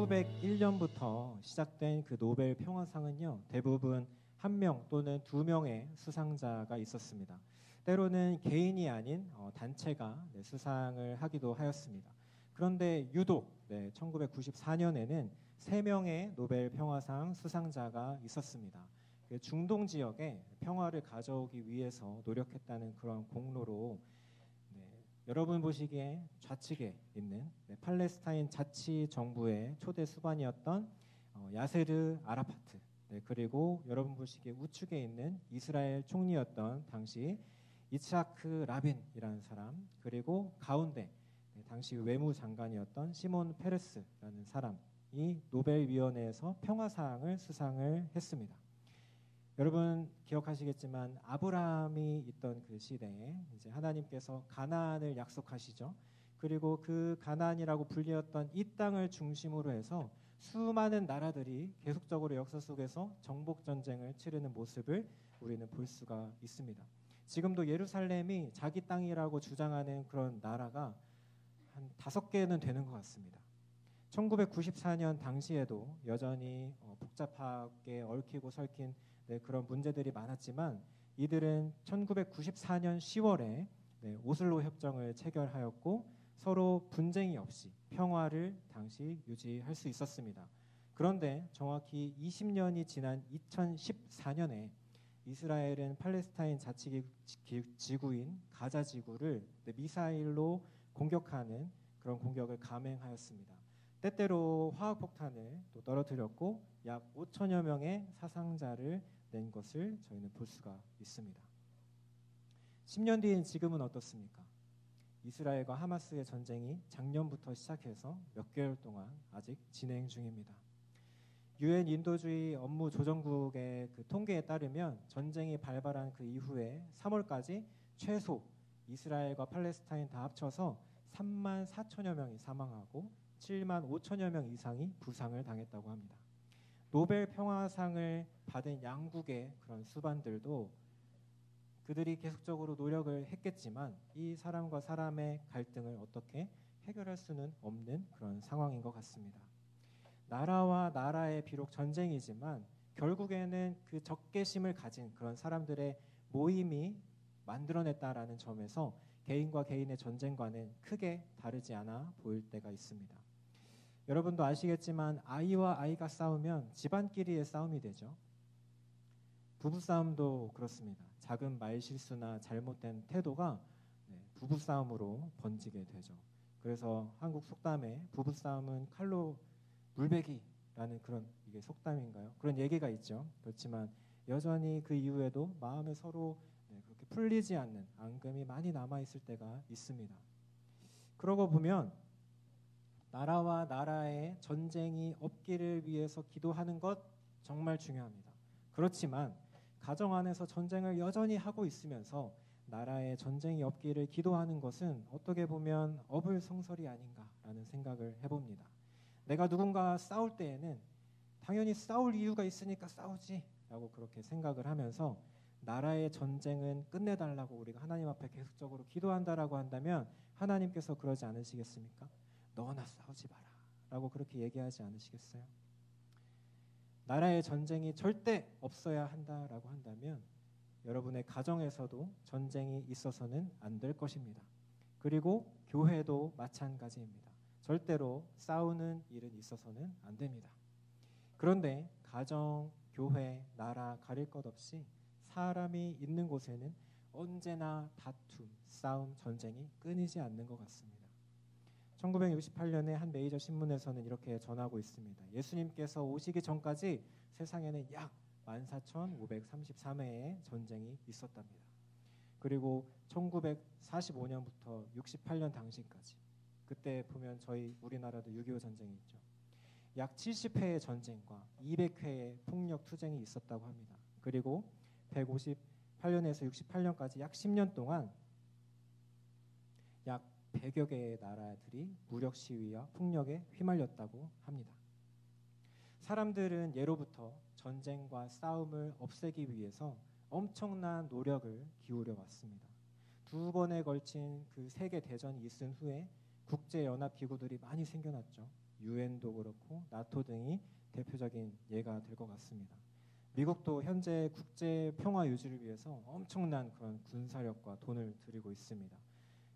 1901년부터 시작된 그 노벨 평화상은요, 대부분 한 명 또는 두 명의 수상자가 있었습니다. 때로는 개인이 아닌 단체가 수상을 하기도 하였습니다. 그런데 유독 1994년에는 세 명의 노벨 평화상 수상자가 있었습니다. 그 중동 지역에 평화를 가져오기 위해서 노력했다는 그런 공로로 여러분 보시기에 좌측에 있는 팔레스타인 자치정부의 초대 수반이었던 야세르 아라파트, 그리고 여러분 보시기에 우측에 있는 이스라엘 총리였던 당시 이츠하크 라빈이라는 사람, 그리고 가운데 당시 외무장관이었던 시몬 페레스라는 사람이 노벨위원회에서 평화상을 수상을 했습니다. 여러분 기억하시겠지만 아브라함이 있던 그 시대에 이제 하나님께서 가나안을 약속하시죠. 그리고 그 가나안이라고 불리었던 이 땅을 중심으로 해서 수많은 나라들이 계속적으로 역사 속에서 정복 전쟁을 치르는 모습을 우리는 볼 수가 있습니다. 지금도 예루살렘이 자기 땅이라고 주장하는 그런 나라가 한 5개는 되는 것 같습니다. 1994년 당시에도 여전히 복잡하게 얽히고 설킨 그런 문제들이 많았지만 이들은 1994년 10월에 오슬로 협정을 체결하였고 서로 분쟁이 없이 평화를 당시 유지할 수 있었습니다. 그런데 정확히 20년이 지난 2014년에 이스라엘은 팔레스타인 자치지구인 가자 지구를 미사일로 공격하는 그런 공격을 감행하였습니다. 때때로 화학폭탄을 또 떨어뜨렸고 약 5천여 명의 사상자를 낸 것을 저희는 볼 수가 있습니다. 10년 뒤인 지금은 어떻습니까? 이스라엘과 하마스의 전쟁이 작년부터 시작해서 몇 개월 동안 아직 진행 중입니다. 유엔 인도주의 업무 조정국의 그 통계에 따르면 전쟁이 발발한 그 이후에 3월까지 최소 이스라엘과 팔레스타인 다 합쳐서 3만 4천여 명이 사망하고 7만 5천여 명 이상이 부상을 당했다고 합니다. 노벨 평화상을 받은 양국의 그런 수반들도 그들이 계속적으로 노력을 했겠지만 이 사람과 사람의 갈등을 어떻게 해결할 수는 없는 그런 상황인 것 같습니다. 나라와 나라의 비록 전쟁이지만 결국에는 그 적개심을 가진 그런 사람들의 모임이 만들어냈다라는 점에서 개인과 개인의 전쟁과는 크게 다르지 않아 보일 때가 있습니다. 여러분도 아시겠지만 아이와 아이가 싸우면 집안끼리의 싸움이 되죠. 부부싸움도 그렇습니다. 작은 말실수나 잘못된 태도가 부부싸움으로 번지게 되죠. 그래서 한국 속담에 부부싸움은 칼로 물베기라는 그런 이게 속담인가요? 그런 얘기가 있죠. 그렇지만 여전히 그 이후에도 마음에 서로 그렇게 풀리지 않는 앙금이 많이 남아있을 때가 있습니다. 그러고 보면 나라와 나라의 전쟁이 없기를 위해서 기도하는 것 정말 중요합니다. 그렇지만 가정 안에서 전쟁을 여전히 하고 있으면서 나라의 전쟁이 없기를 기도하는 것은 어떻게 보면 어불성설이 아닌가라는 생각을 해봅니다. 내가 누군가 싸울 때에는 당연히 싸울 이유가 있으니까 싸우지 라고 그렇게 생각을 하면서 나라의 전쟁은 끝내달라고 우리가 하나님 앞에 계속적으로 기도한다라고 한다면 하나님께서 그러지 않으시겠습니까? 너나 싸우지 마라 라고 그렇게 얘기하지 않으시겠어요? 나라의 전쟁이 절대 없어야 한다라고 한다면 여러분의 가정에서도 전쟁이 있어서는 안 될 것입니다. 그리고 교회도 마찬가지입니다. 절대로 싸우는 일은 있어서는 안 됩니다. 그런데 가정, 교회, 나라 가릴 것 없이 사람이 있는 곳에는 언제나 다툼, 싸움, 전쟁이 끊이지 않는 것 같습니다. 1968년에 한 메이저 신문에서는 이렇게 전하고 있습니다. 예수님께서 오시기 전까지 세상에는 약 14,533회의 전쟁이 있었답니다. 그리고 1945년부터 68년 당시까지 그때 보면 저희 우리나라도 6.25 전쟁이 있죠. 약 70회의 전쟁과 200회의 폭력 투쟁이 있었다고 합니다. 그리고 158년에서 68년까지 약 10년 동안 약 100여 개의 나라들이 무력 시위와 폭력에 휘말렸다고 합니다. 사람들은 예로부터 전쟁과 싸움을 없애기 위해서 엄청난 노력을 기울여 왔습니다. 2번에 걸친 그 세계 대전이 있은 후에 국제연합기구들이 많이 생겨났죠. 유엔도 그렇고 나토 등이 대표적인 예가 될 것 같습니다. 미국도 현재 국제 평화 유지를 위해서 엄청난 그런 군사력과 돈을 들이고 있습니다.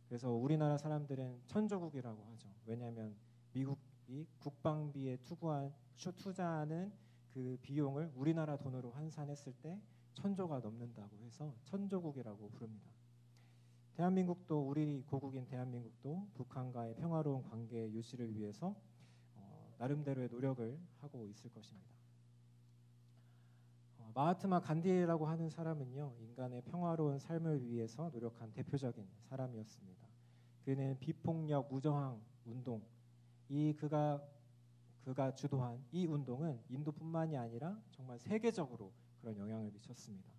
그래서 우리나라 사람들은 천조국이라고 하죠. 왜냐하면 미국이 국방비에 투자하는 그 비용을 우리나라 돈으로 환산했을 때 천조가 넘는다고 해서 천조국이라고 부릅니다. 대한민국도 우리 고국인 대한민국도 북한과의 평화로운 관계 유지를 위해서 나름대로의 노력을 하고 있을 것입니다. 마하트마 간디라고 하는 사람은요, 인간의 평화로운 삶을 위해서 노력한 대표적인 사람이었습니다. 그는 비폭력 무저항 운동, 그가 주도한 이 운동은 인도뿐만이 아니라 정말 세계적으로 그런 영향을 미쳤습니다.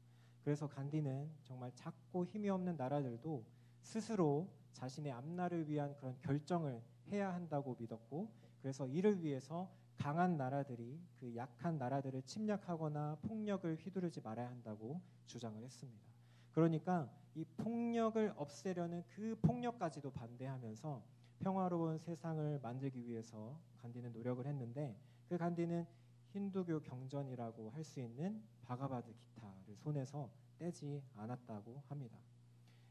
그래서 간디는 정말 작고 힘이 없는 나라들도 스스로 자신의 앞날을 위한 그런 결정을 해야 한다고 믿었고, 그래서 이를 위해서 강한 나라들이 그 약한 나라들을 침략하거나 폭력을 휘두르지 말아야 한다고 주장을 했습니다. 그러니까 이 폭력을 없애려는 그 폭력까지도 반대하면서 평화로운 세상을 만들기 위해서 간디는 노력을 했는데, 그 간디는 힌두교 경전이라고 할 수 있는 바가바드 기타를 손에서 떼지 않았다고 합니다.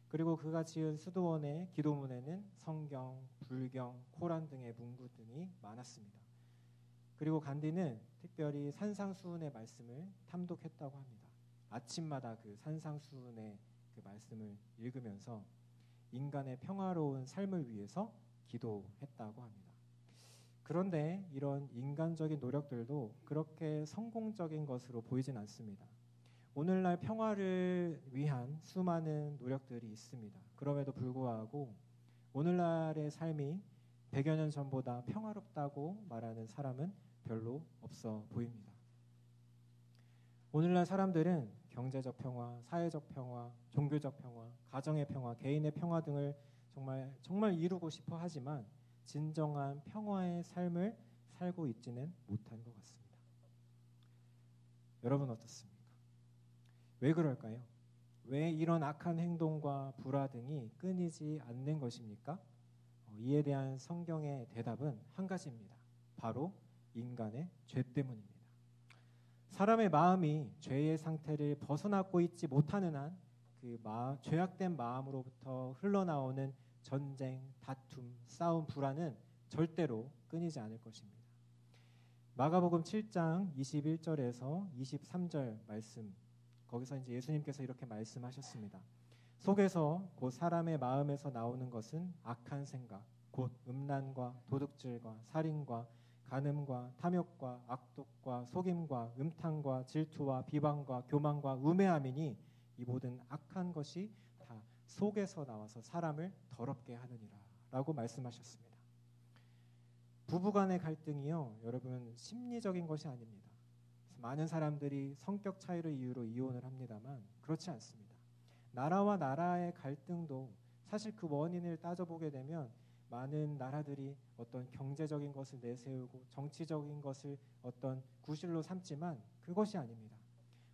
그리고 그가 지은 수도원의 기도문에는 성경, 불경, 코란 등의 문구 등이 많았습니다. 그리고 간디는 특별히 산상수훈의 말씀을 탐독했다고 합니다. 아침마다 그 산상수훈의 그 말씀을 읽으면서 인간의 평화로운 삶을 위해서 기도했다고 합니다. 그런데 이런 인간적인 노력들도 그렇게 성공적인 것으로 보이진 않습니다. 오늘날 평화를 위한 수많은 노력들이 있습니다. 그럼에도 불구하고 오늘날의 삶이 100여 년 전보다 평화롭다고 말하는 사람은 별로 없어 보입니다. 오늘날 사람들은 경제적 평화, 사회적 평화, 종교적 평화, 가정의 평화, 개인의 평화 등을 정말 이루고 싶어 하지만 진정한 평화의 삶을 살고 있지는 못한 것 같습니다. 여러분 어떻습니까? 왜 그럴까요? 왜 이런 악한 행동과 불화 등이 끊이지 않는 것입니까? 이에 대한 성경의 대답은 한 가지입니다. 바로 인간의 죄 때문입니다. 사람의 마음이 죄의 상태를 벗어나고 있지 못하는 한 그 죄악된 마음으로부터 흘러나오는 전쟁, 다툼, 싸움, 불화는 절대로 끊이지 않을 것입니다. 마가복음 7장 21절에서 23절 말씀, 거기서 이제 예수님께서 이렇게 말씀하셨습니다. 속에서 곧 사람의 마음에서 나오는 것은 악한 생각, 곧 음란과 도둑질과 살인과 간음과 탐욕과 악독과 속임과 음탕과 질투와 비방과 교만과 우매함이니 이 모든 악한 것이 다 속에서 나와서 사람을 더럽게 하느니라 라고 말씀하셨습니다. 부부간의 갈등이요, 여러분 심리적인 것이 아닙니다. 많은 사람들이 성격 차이를 이유로 이혼을 합니다만 그렇지 않습니다. 나라와 나라의 갈등도 사실 그 원인을 따져보게 되면 많은 나라들이 어떤 경제적인 것을 내세우고 정치적인 것을 어떤 구실로 삼지만 그것이 아닙니다.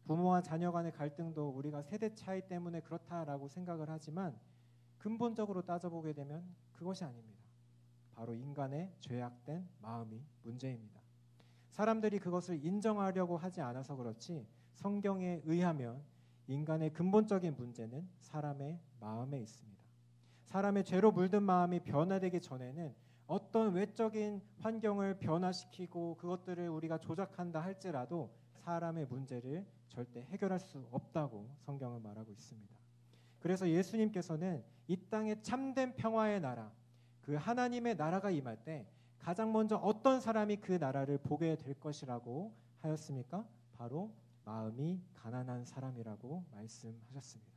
부모와 자녀 간의 갈등도 우리가 세대 차이 때문에 그렇다라고 생각을 하지만 근본적으로 따져보게 되면 그것이 아닙니다. 바로 인간의 죄악된 마음이 문제입니다. 사람들이 그것을 인정하려고 하지 않아서 그렇지 성경에 의하면 인간의 근본적인 문제는 사람의 마음에 있습니다. 사람의 죄로 물든 마음이 변화되기 전에는 어떤 외적인 환경을 변화시키고 그것들을 우리가 조작한다 할지라도 사람의 문제를 절대 해결할 수 없다고 성경은 말하고 있습니다. 그래서 예수님께서는 이 땅에 참된 평화의 나라, 그 하나님의 나라가 임할 때 가장 먼저 어떤 사람이 그 나라를 보게 될 것이라고 하였습니까? 바로 마음이 가난한 사람이라고 말씀하셨습니다.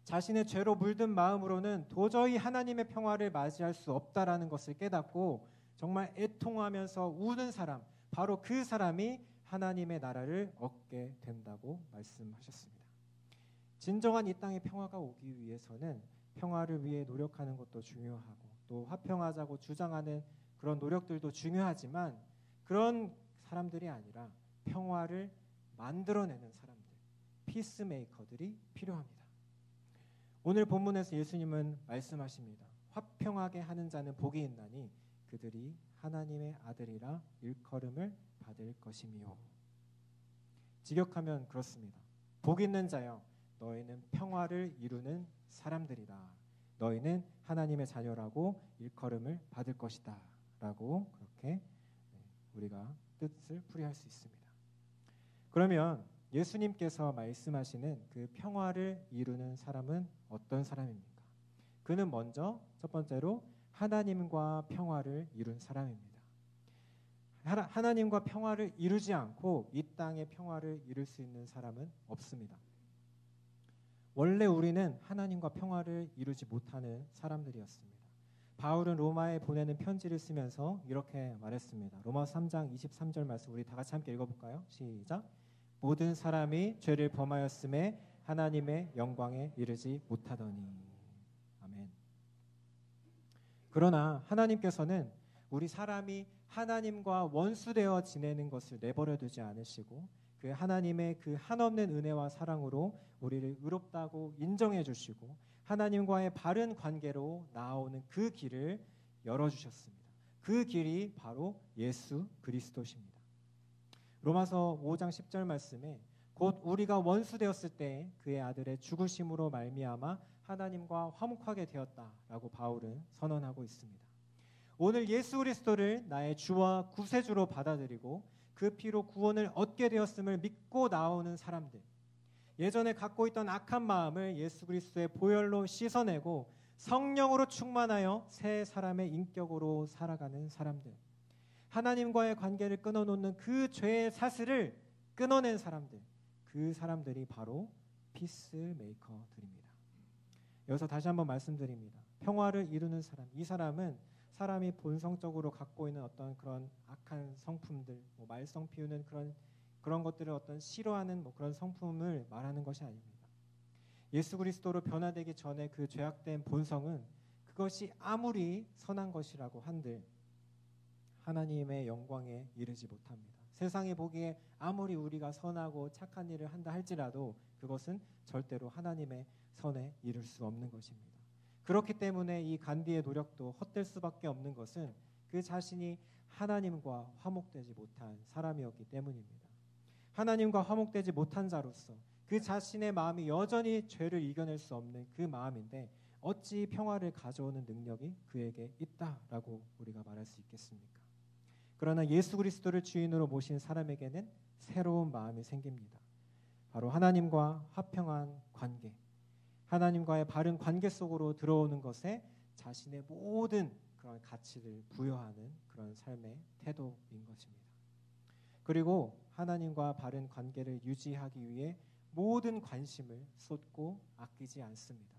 자신의 죄로 물든 마음으로는 도저히 하나님의 평화를 맞이할 수 없다라는 것을 깨닫고 정말 애통하면서 우는 사람, 바로 그 사람이 하나님의 나라를 얻게 된다고 말씀하셨습니다. 진정한 이 땅의 평화가 오기 위해서는 평화를 위해 노력하는 것도 중요하고 또 화평하자고 주장하는 그런 노력들도 중요하지만 그런 사람들이 아니라 평화를 만들어내는 사람들, 피스메이커들이 필요합니다. 오늘 본문에서 예수님은 말씀하십니다. 화평하게 하는 자는 복이 있나니 그들이 하나님의 아들이라 일컬음을 받을 것이미요. 직역하면 그렇습니다. 복 있는 자여, 너희는 평화를 이루는 사람들이다. 너희는 하나님의 자녀라고 일컬음을 받을 것이다 라고 그렇게 우리가 뜻을 풀이할 수 있습니다. 그러면 예수님께서 말씀하시는 그 평화를 이루는 사람은 어떤 사람입니까? 그는 먼저 첫 번째로 하나님과 평화를 이룬 사람입니다. 하나님과 평화를 이루지 않고 이 땅의 평화를 이룰 수 있는 사람은 없습니다. 원래 우리는 하나님과 평화를 이루지 못하는 사람들이었습니다. 바울은 로마에 보내는 편지를 쓰면서 이렇게 말했습니다. 로마서 3장 23절 말씀 우리 다 같이 함께 읽어볼까요? 시작. 모든 사람이 죄를 범하였음에 하나님의 영광에 이르지 못하더니. 아멘. 그러나 하나님께서는 우리 사람이 하나님과 원수되어 지내는 것을 내버려 두지 않으시고 그 하나님의 그 한없는 은혜와 사랑으로 우리를 의롭다고 인정해 주시고 하나님과의 바른 관계로 나아오는 그 길을 열어주셨습니다. 그 길이 바로 예수 그리스도십니다. 로마서 5장 10절 말씀에 곧 우리가 원수 되었을 때 그의 아들의 죽으심으로 말미암아 하나님과 화목하게 되었다라고 바울은 선언하고 있습니다. 오늘 예수 그리스도를 나의 주와 구세주로 받아들이고 그 피로 구원을 얻게 되었음을 믿고 나오는 사람들, 예전에 갖고 있던 악한 마음을 예수 그리스도의 보혈로 씻어내고 성령으로 충만하여 새 사람의 인격으로 살아가는 사람들, 하나님과의 관계를 끊어놓는 그 죄의 사슬을 끊어낸 사람들, 그 사람들이 바로 피스메이커들입니다. 여기서 다시 한번 말씀드립니다. 평화를 이루는 사람, 이 사람은 사람이 본성적으로 갖고 있는 어떤 그런 악한 성품들, 말썽 피우는 그런 것들을 어떤 싫어하는 그런 성품을 말하는 것이 아닙니다. 예수 그리스도로 변화되기 전에 그 죄악된 본성은 그것이 아무리 선한 것이라고 한들 하나님의 영광에 이르지 못합니다. 세상이 보기에 아무리 우리가 선하고 착한 일을 한다 할지라도 그것은 절대로 하나님의 선에 이를 수 없는 것입니다. 그렇기 때문에 이 간디의 노력도 헛될 수밖에 없는 것은 그 자신이 하나님과 화목되지 못한 사람이었기 때문입니다. 하나님과 화목되지 못한 자로서 그 자신의 마음이 여전히 죄를 이겨낼 수 없는 그 마음인데 어찌 평화를 가져오는 능력이 그에게 있다라고 우리가 말할 수 있겠습니까? 그러나 예수 그리스도를 주인으로 모신 사람에게는 새로운 마음이 생깁니다. 바로 하나님과 화평한 관계, 하나님과의 바른 관계 속으로 들어오는 것에 자신의 모든 그런 가치를 부여하는 그런 삶의 태도인 것입니다. 그리고 하나님과 바른 관계를 유지하기 위해 모든 관심을 쏟고 아끼지 않습니다.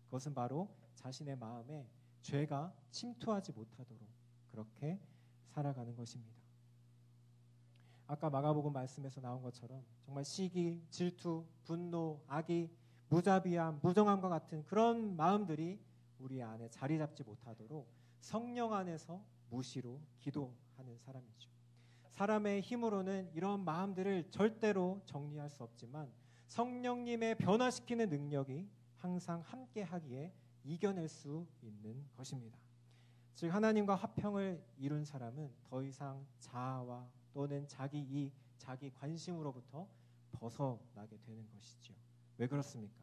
그것은 바로 자신의 마음에 죄가 침투하지 못하도록 그렇게 살아가는 것입니다. 아까 마가복음 말씀에서 나온 것처럼 정말 시기, 질투, 분노, 악의, 무자비함, 무정함과 같은 그런 마음들이 우리 안에 자리 잡지 못하도록 성령 안에서 무시로 기도하는 사람이죠. 사람의 힘으로는 이런 마음들을 절대로 정리할 수 없지만 성령님의 변화시키는 능력이 항상 함께하기에 이겨낼 수 있는 것입니다. 즉 하나님과 화평을 이룬 사람은 더 이상 자아와 또는 자기 이익, 자기 관심으로부터 벗어나게 되는 것이죠. 왜 그렇습니까?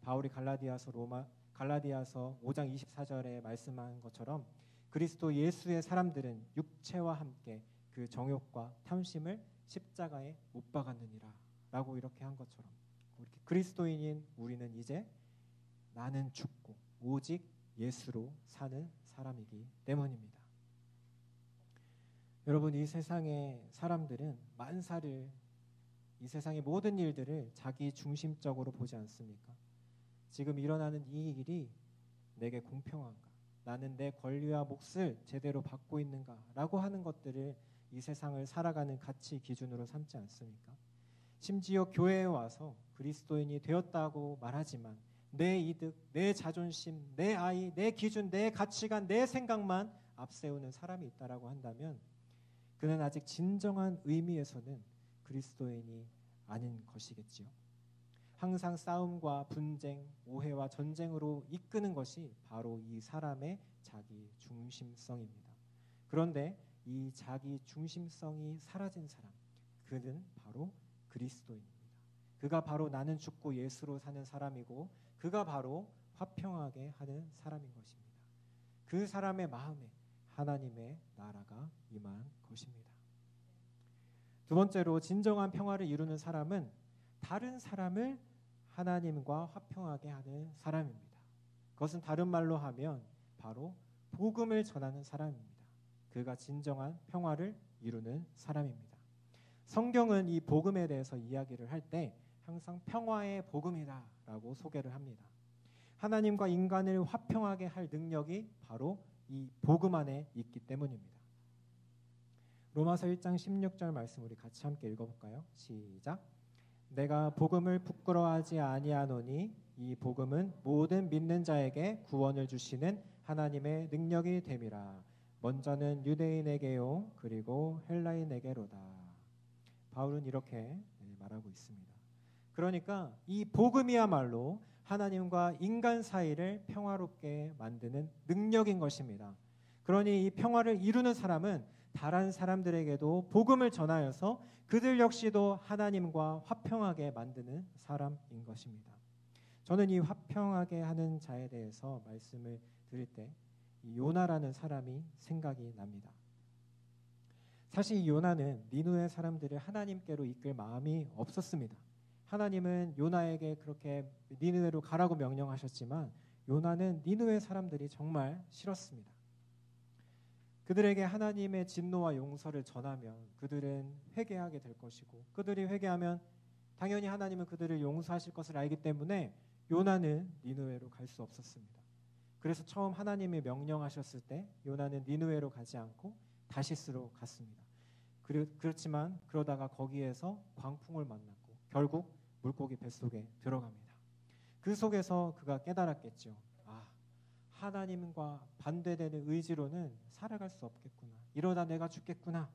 바울이 갈라디아서 5장 24절에 말씀한 것처럼 그리스도 예수의 사람들은 육체와 함께 그 정욕과 탐심을 십자가에 못 박았느니라 라고 이렇게 한 것처럼 이렇게 그리스도인인 우리는 이제 나는 죽고 오직 예수로 사는 사람이기 때문입니다. 여러분, 이 세상의 사람들은 만사를, 이 세상의 모든 일들을 자기 중심적으로 보지 않습니까? 지금 일어나는 이 일이 내게 공평한가? 나는 내 권리와 몫을 제대로 받고 있는가? 라고 하는 것들을 이 세상을 살아가는 가치 기준으로 삼지 않습니까? 심지어 교회에 와서 그리스도인이 되었다고 말하지만 내 이득, 내 자존심, 내 아이, 내 기준, 내 가치관, 내 생각만 앞세우는 사람이 있다라고 한다면 그는 아직 진정한 의미에서는 그리스도인이 아닌 것이겠지요. 항상 싸움과 분쟁, 오해와 전쟁으로 이끄는 것이 바로 이 사람의 자기 중심성입니다. 그런데 이 자기 중심성이 사라진 사람, 그는 바로 그리스도인입니다. 그가 바로 나는 죽고 예수로 사는 사람이고, 그가 바로 화평하게 하는 사람인 것입니다. 그 사람의 마음에 하나님의 나라가 임한 것입니다. 두 번째로 진정한 평화를 이루는 사람은 다른 사람을 하나님과 화평하게 하는 사람입니다. 그것은 다른 말로 하면 바로 복음을 전하는 사람입니다. 그가 진정한 평화를 이루는 사람입니다. 성경은 이 복음에 대해서 이야기를 할 때 항상 평화의 복음이다라고 소개를 합니다. 하나님과 인간을 화평하게 할 능력이 바로 이 복음 안에 있기 때문입니다. 로마서 1장 16절 말씀 우리 같이 함께 읽어볼까요? 시작. 내가 복음을 부끄러워하지 아니하노니 이 복음은 모든 믿는 자에게 구원을 주시는 하나님의 능력이 됨이라. 먼저는 유대인에게요 그리고 헬라인에게로다. 바울은 이렇게 말하고 있습니다. 그러니까 이 복음이야말로 하나님과 인간 사이를 평화롭게 만드는 능력인 것입니다. 그러니 이 평화를 이루는 사람은 다른 사람들에게도 복음을 전하여서 그들 역시도 하나님과 화평하게 만드는 사람인 것입니다. 저는 이 화평하게 하는 자에 대해서 말씀을 드릴 때 요나라는 사람이 생각이 납니다. 사실 요나는 니느웨 사람들을 하나님께로 이끌 마음이 없었습니다. 하나님은 요나에게 그렇게 니느웨로 가라고 명령하셨지만 요나는 니느웨 사람들이 정말 싫었습니다. 그들에게 하나님의 진노와 용서를 전하면 그들은 회개하게 될 것이고, 그들이 회개하면 당연히 하나님은 그들을 용서하실 것을 알기 때문에 요나는 니느웨로 갈 수 없었습니다. 그래서 처음 하나님이 명령하셨을 때 요나는 니느웨로 가지 않고 다시스로 갔습니다. 그렇지만 그러다가 거기에서 광풍을 만났고 결국 물고기 뱃속에 들어갑니다. 그 속에서 그가 깨달았겠죠. 하나님과 반대되는 의지로는 살아갈 수 없겠구나. 이러다 내가 죽겠구나.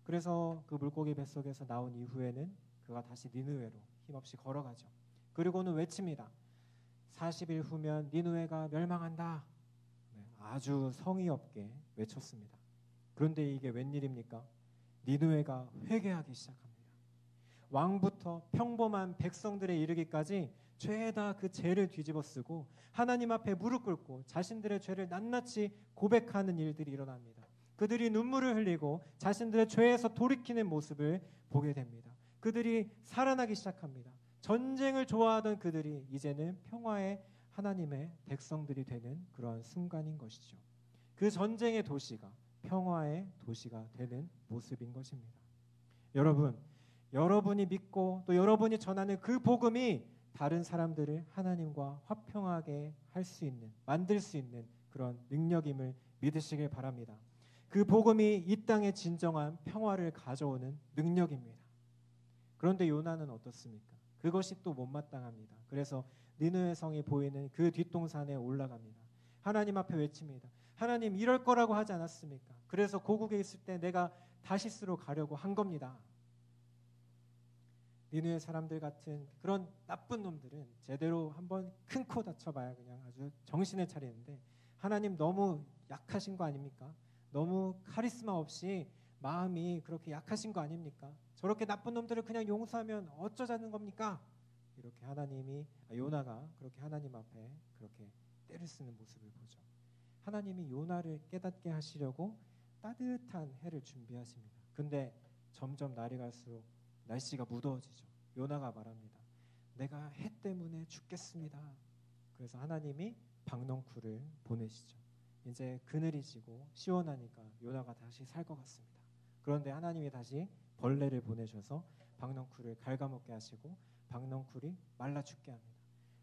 그래서 그 물고기 뱃속에서 나온 이후에는 그가 다시 니느웨로 힘없이 걸어가죠. 그리고는 외칩니다. 40일 후면 니느웨가 멸망한다. 아주 성의 없게 외쳤습니다. 그런데 이게 웬일입니까? 니느웨가 회개하기 시작합니다. 왕부터 평범한 백성들에 이르기까지 죄에다 그 죄를 뒤집어쓰고 하나님 앞에 무릎 꿇고 자신들의 죄를 낱낱이 고백하는 일들이 일어납니다. 그들이 눈물을 흘리고 자신들의 죄에서 돌이키는 모습을 보게 됩니다. 그들이 살아나기 시작합니다. 전쟁을 좋아하던 그들이 이제는 평화의 하나님의 백성들이 되는 그런 순간인 것이죠. 그 전쟁의 도시가 평화의 도시가 되는 모습인 것입니다. 여러분이 믿고 또 여러분이 전하는 그 복음이 다른 사람들을 하나님과 화평하게 할 수 있는, 만들 수 있는 그런 능력임을 믿으시길 바랍니다. 그 복음이 이 땅에 진정한 평화를 가져오는 능력입니다. 그런데 요나는 어떻습니까? 그것이 또 못마땅합니다. 그래서 니느웨 성이 보이는 그 뒷동산에 올라갑니다. 하나님 앞에 외칩니다. 하나님, 이럴 거라고 하지 않았습니까? 그래서 고국에 있을 때 내가 다시스로 가려고 한 겁니다. 니느웨 사람들 같은 그런 나쁜 놈들은 제대로 한번 큰 코 다쳐봐야 그냥 아주 정신을 차리는데, 하나님 너무 약하신 거 아닙니까? 너무 카리스마 없이 마음이 그렇게 약하신 거 아닙니까? 저렇게 나쁜 놈들을 그냥 용서하면 어쩌자는 겁니까? 이렇게 요나가 그렇게 하나님 앞에 그렇게 때를 쓰는 모습을 보죠. 하나님이 요나를 깨닫게 하시려고 따뜻한 해를 준비하십니다. 근데 점점 날이 갈수록 날씨가 무더워지죠. 요나가 말합니다. 내가 해 때문에 죽겠습니다. 그래서 하나님이 박넝쿨을 보내시죠. 이제 그늘이 지고 시원하니까 요나가 다시 살 것 같습니다. 그런데 하나님이 다시 벌레를 보내셔서 박넝쿨을 갉아먹게 하시고 박넝쿨이 말라 죽게 합니다.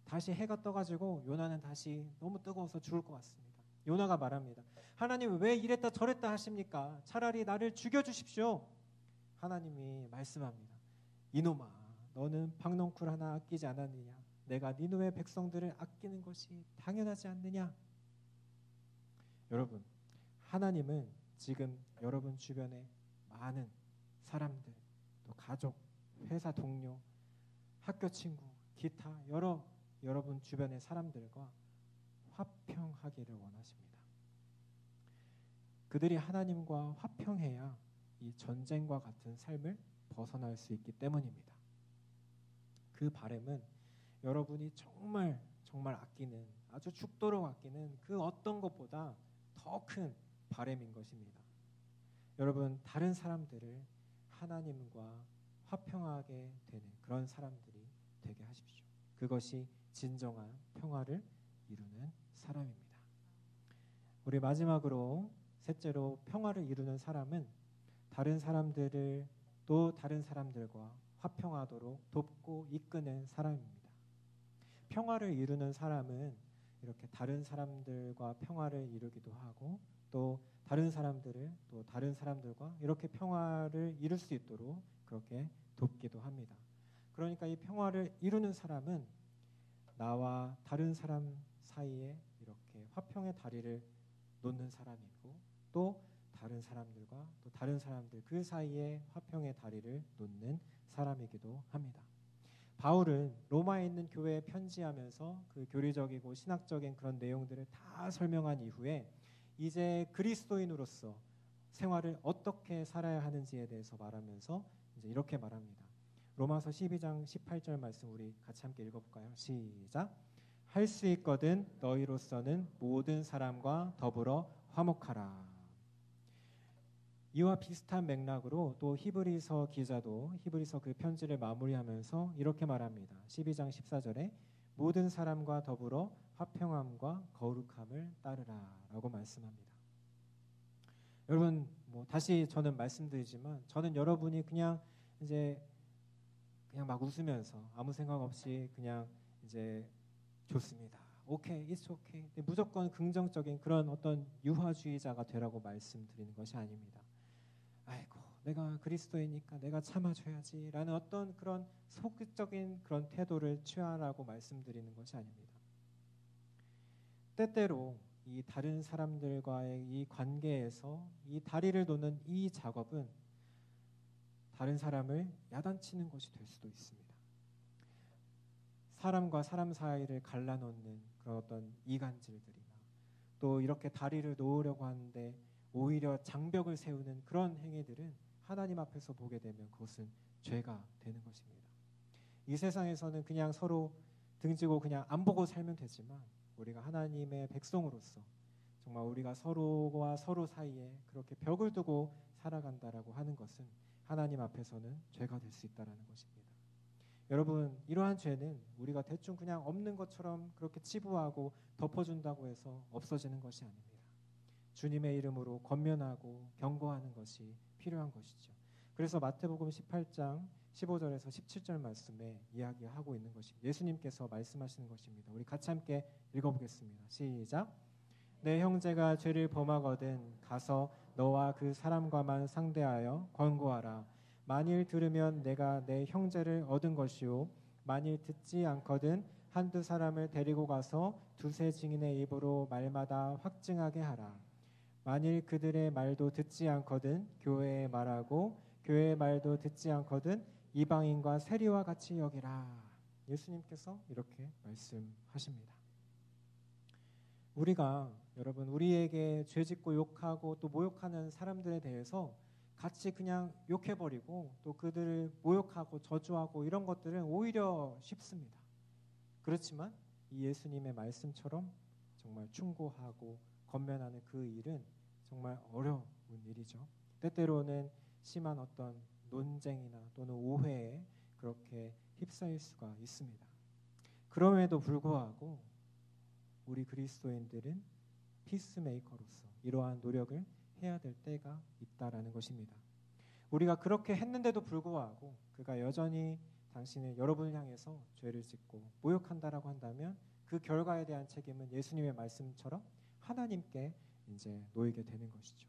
다시 해가 떠가지고 요나는 다시 너무 뜨거워서 죽을 것 같습니다. 요나가 말합니다. 하나님, 왜 이랬다 저랬다 하십니까? 차라리 나를 죽여주십시오. 하나님이 말씀합니다. 이놈아, 너는 박넝쿨 하나 아끼지 않았느냐? 내가 니느웨 백성들을 아끼는 것이 당연하지 않느냐? 여러분, 하나님은 지금 여러분 주변에 많은 사람들, 또 가족, 회사 동료, 학교 친구, 기타 여러분 주변의 사람들과 화평하기를 원하십니다. 그들이 하나님과 화평해야 이 전쟁과 같은 삶을 벗어날 수 있기 때문입니다. 그 바람은 여러분이 정말 정말 아끼는, 아주 죽도록 아끼는 그 어떤 것보다 더 큰 바람인 것입니다. 여러분, 다른 사람들을 하나님과 화평하게 되는 그런 사람들이 되게 하십시오. 그것이 진정한 평화를 이루는 사람입니다. 우리 마지막으로 셋째로 평화를 이루는 사람은 다른 사람들을 또 다른 사람들과 화평하도록 돕고 이끄는 사람입니다. 평화를 이루는 사람은 이렇게 다른 사람들과 평화를 이루기도 하고 또 다른 사람들을 또 다른 사람들과 이렇게 평화를 이룰 수 있도록 그렇게 돕기도 합니다. 그러니까 이 평화를 이루는 사람은 나와 다른 사람 사이에 이렇게 화평의 다리를 놓는 사람이고 또 다른 사람들과 또 다른 사람들 그 사이에 화평의 다리를 놓는 사람이기도 합니다. 바울은 로마에 있는 교회에 편지하면서 그 교리적이고 신학적인 그런 내용들을 다 설명한 이후에 이제 그리스도인으로서 생활을 어떻게 살아야 하는지에 대해서 말하면서 이제 이렇게 말합니다. 로마서 12장 18절 말씀 우리 같이 함께 읽어볼까요? 시작. 할 수 있거든 너희로서는 모든 사람과 더불어 화목하라. 이와 비슷한 맥락으로 또 히브리서 기자도 히브리서 그 편지를 마무리하면서 이렇게 말합니다. 12장 14절에 모든 사람과 더불어 화평함과 거룩함을 따르라 라고 말씀합니다. 여러분, 다시 저는 말씀드리지만 저는 여러분이 그냥 막 웃으면서 아무 생각 없이 그냥 이제 좋습니다. 오케이, it's okay. 무조건 긍정적인 그런 어떤 유화주의자가 되라고 말씀드리는 것이 아닙니다. 아이고, 내가 그리스도이니까 내가 참아줘야지라는 어떤 그런 소극적인 그런 태도를 취하라고 말씀드리는 것이 아닙니다. 때때로 이 다른 사람들과의 이 관계에서 이 다리를 놓는 이 작업은 다른 사람을 야단치는 것이 될 수도 있습니다. 사람과 사람 사이를 갈라놓는 그런 어떤 이간질들이나 또 이렇게 다리를 놓으려고 하는데 오히려 장벽을 세우는 그런 행위들은 하나님 앞에서 보게 되면 그것은 죄가 되는 것입니다. 이 세상에서는 그냥 서로 등지고 그냥 안 보고 살면 되지만 우리가 하나님의 백성으로서 정말 우리가 서로와 서로 사이에 그렇게 벽을 두고 살아간다라고 하는 것은 하나님 앞에서는 죄가 될 수 있다라는 것입니다. 여러분, 이러한 죄는 우리가 대충 그냥 없는 것처럼 그렇게 치부하고 덮어준다고 해서 없어지는 것이 아닙니다. 주님의 이름으로 권면하고 경고하는 것이 필요한 것이죠. 그래서 마태복음 18장 15절에서 17절 말씀에 이야기하고 있는 것입니다. 예수님께서 말씀하시는 것입니다. 우리 같이 함께 읽어보겠습니다. 시작. 내 형제가 죄를 범하거든 가서 너와 그 사람과만 상대하여 권고하라. 만일 들으면 내가 내 형제를 얻은 것이요 만일 듣지 않거든 한두 사람을 데리고 가서 두세 증인의 입으로 말마다 확증하게 하라. 만일 그들의 말도 듣지 않거든 교회에 말하고 교회의 말도 듣지 않거든 이방인과 세리와 같이 여기라. 예수님께서 이렇게 말씀하십니다. 우리가 여러분 우리에게 죄짓고 욕하고 또 모욕하는 사람들에 대해서 같이 그냥 욕해버리고 또 그들을 모욕하고 저주하고 이런 것들은 오히려 쉽습니다. 그렇지만 이 예수님의 말씀처럼 정말 충고하고 권면하는 그 일은 정말 어려운 일이죠. 때때로는 심한 어떤 논쟁이나 또는 오해에 그렇게 휩싸일 수가 있습니다. 그럼에도 불구하고 우리 그리스도인들은 피스메이커로서 이러한 노력을 해야 될 때가 있다라는 것입니다. 우리가 그렇게 했는데도 불구하고 그가 여전히 당신을 여러분을 향해서 죄를 짓고 모욕한다라고 한다면 그 결과에 대한 책임은 예수님의 말씀처럼 하나님께 이제 놓이게 되는 것이죠.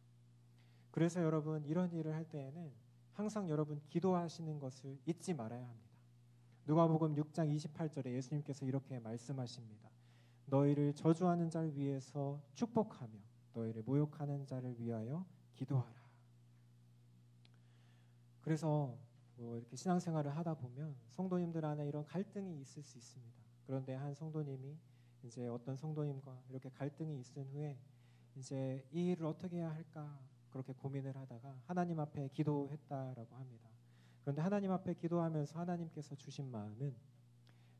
그래서 여러분 이런 일을 할 때에는 항상 여러분 기도하시는 것을 잊지 말아야 합니다. 누가복음 6장 28절에 예수님께서 이렇게 말씀하십니다. 너희를 저주하는 자를 위해서 축복하며 너희를 모욕하는 자를 위하여 기도하라. 그래서 이렇게 신앙생활을 하다 보면 성도님들 안에 이런 갈등이 있을 수 있습니다. 그런데 한 성도님이 이제 어떤 성도님과 이렇게 갈등이 있은 후에 이제 이 일을 어떻게 해야 할까 그렇게 고민을 하다가 하나님 앞에 기도했다라고 합니다. 그런데 하나님 앞에 기도하면서 하나님께서 주신 마음은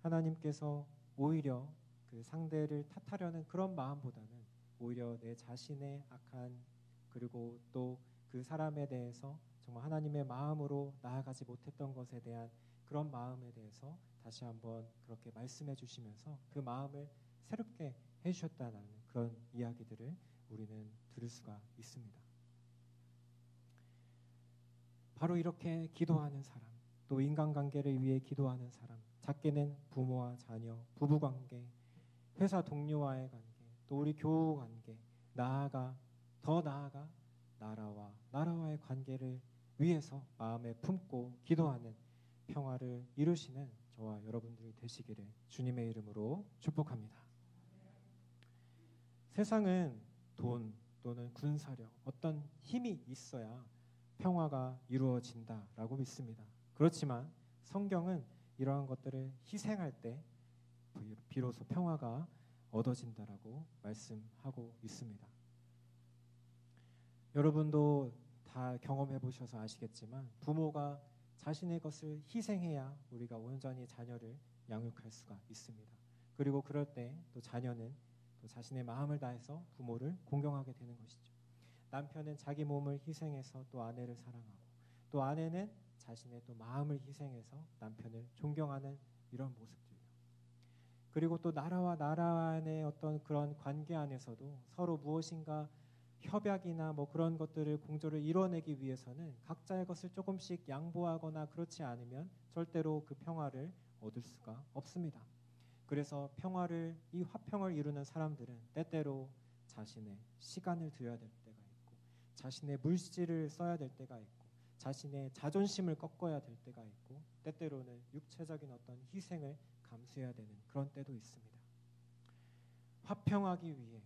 하나님께서 오히려 그 상대를 탓하려는 그런 마음보다는 오히려 내 자신의 악한 그리고 또 그 사람에 대해서 정말 하나님의 마음으로 나아가지 못했던 것에 대한 그런 마음에 대해서 다시 한번 그렇게 말씀해 주시면서 그 마음을 새롭게 해주셨다는 그런 이야기들을 우리는 들을 수가 있습니다. 바로 이렇게 기도하는 사람, 또 인간관계를 위해 기도하는 사람, 작게는 부모와 자녀, 부부관계, 회사 동료와의 관계, 또 우리 교우 관계, 더 나아가 나라와의 관계를 위해서 마음에 품고 기도하는 평화를 이루시는 저와 여러분들이 되시기를 주님의 이름으로 축복합니다. 세상은 돈 또는 군사력, 어떤 힘이 있어야 평화가 이루어진다라고 믿습니다. 그렇지만 성경은 이러한 것들을 희생할 때 비로소 평화가 얻어진다라고 말씀하고 있습니다. 여러분도 다 경험해 보셔서 아시겠지만 부모가 자신의 것을 희생해야 우리가 온전히 자녀를 양육할 수가 있습니다. 그리고 그럴 때 또 자녀는 또 자신의 마음을 다해서 부모를 공경하게 되는 것이죠. 남편은 자기 몸을 희생해서 또 아내를 사랑하고, 또 아내는 자신의 또 마음을 희생해서 남편을 존경하는 이런 모습들이요. 그리고 또 나라와 나라 안의 어떤 그런 관계 안에서도 서로 무엇인가 협약이나 뭐 그런 것들을 공조를 이뤄내기 위해서는 각자의 것을 조금씩 양보하거나 그렇지 않으면 절대로 그 평화를 얻을 수가 없습니다. 그래서 이 화평을 이루는 사람들은 때때로 자신의 시간을 들여야 될 때가 있고, 자신의 물질을 써야 될 때가 있고, 자신의 자존심을 꺾어야 될 때가 있고, 때때로는 육체적인 어떤 희생을 감수해야 되는 그런 때도 있습니다. 화평하기 위해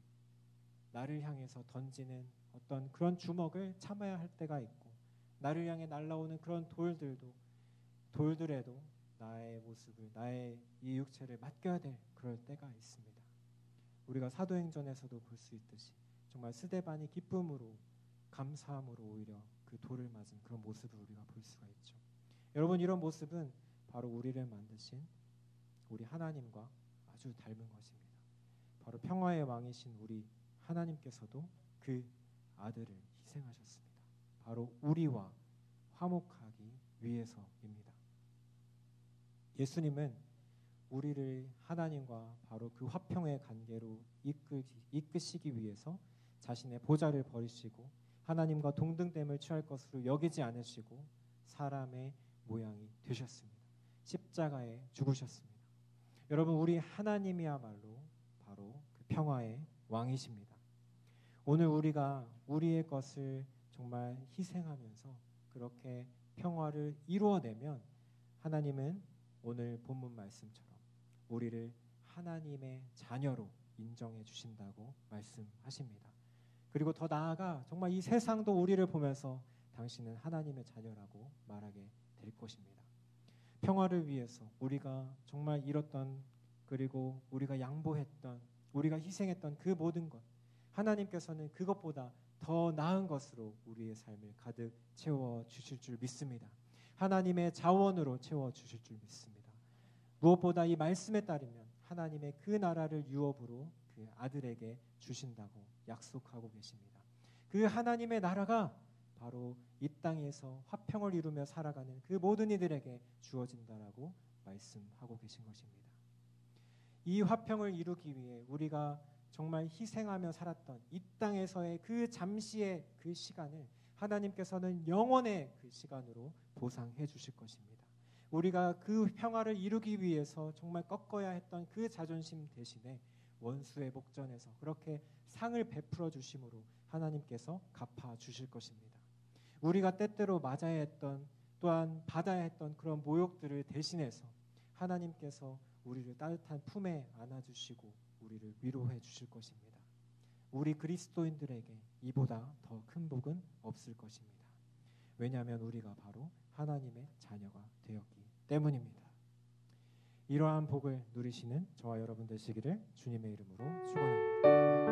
나를 향해서 던지는 어떤 그런 주먹을 참아야 할 때가 있고, 나를 향해 날아오는 그런 돌들에도 나의 모습을, 나의 이 육체를 맡겨야 될 그럴 때가 있습니다. 우리가 사도행전에서도 볼 수 있듯이 정말 스데반이 기쁨으로, 감사함으로 오히려 그 돌을 맞은 그런 모습을 우리가 볼 수가 있죠. 여러분, 이런 모습은 바로 우리를 만드신 우리 하나님과 아주 닮은 것입니다. 바로 평화의 왕이신 우리 하나님께서도 그 아들을 희생하셨습니다. 바로 우리와 화목하기 위해서입니다. 예수님은 우리를 하나님과 바로 그 화평의 관계로 이끄시기 위해서 자신의 보좌를 버리시고 하나님과 동등됨을 취할 것으로 여기지 않으시고 사람의 모양이 되셨습니다. 십자가에 죽으셨습니다. 여러분, 우리 하나님이야말로 바로 그 평화의 왕이십니다. 오늘 우리가 우리의 것을 정말 희생하면서 그렇게 평화를 이루어내면 하나님은 오늘 본문 말씀처럼 우리를 하나님의 자녀로 인정해 주신다고 말씀하십니다. 그리고 더 나아가 정말 이 세상도 우리를 보면서 당신은 하나님의 자녀라고 말하게 될 것입니다. 평화를 위해서 우리가 정말 잃었던, 그리고 우리가 양보했던, 우리가 희생했던 그 모든 것, 하나님께서는 그것보다 더 나은 것으로 우리의 삶을 가득 채워주실 줄 믿습니다. 하나님의 자원으로 채워주실 줄 믿습니다. 무엇보다 이 말씀에 따르면 하나님의 그 나라를 유업으로 그 아들에게 주신다고 약속하고 계십니다. 그 하나님의 나라가 바로 이 땅에서 화평을 이루며 살아가는 그 모든 이들에게 주어진다라고 말씀하고 계신 것입니다. 이 화평을 이루기 위해 우리가 정말 희생하며 살았던 이 땅에서의 그 잠시의 그 시간을 하나님께서는 영원의 그 시간으로 보상해 주실 것입니다. 우리가 그 평화를 이루기 위해서 정말 꺾어야 했던 그 자존심 대신에 원수의 목전에서 그렇게 상을 베풀어 주심으로 하나님께서 갚아 주실 것입니다. 우리가 때때로 맞아야 했던, 또한 받아야 했던 그런 모욕들을 대신해서 하나님께서 우리를 따뜻한 품에 안아주시고 우리를 위로해 주실 것입니다. 우리 그리스도인들에게 이보다 더 큰 복은 없을 것입니다. 왜냐하면 우리가 바로 하나님의 자녀가 되었기 때문입니다. 이러한 복을 누리시는 저와 여러분 되시기를 주님의 이름으로 축원합니다.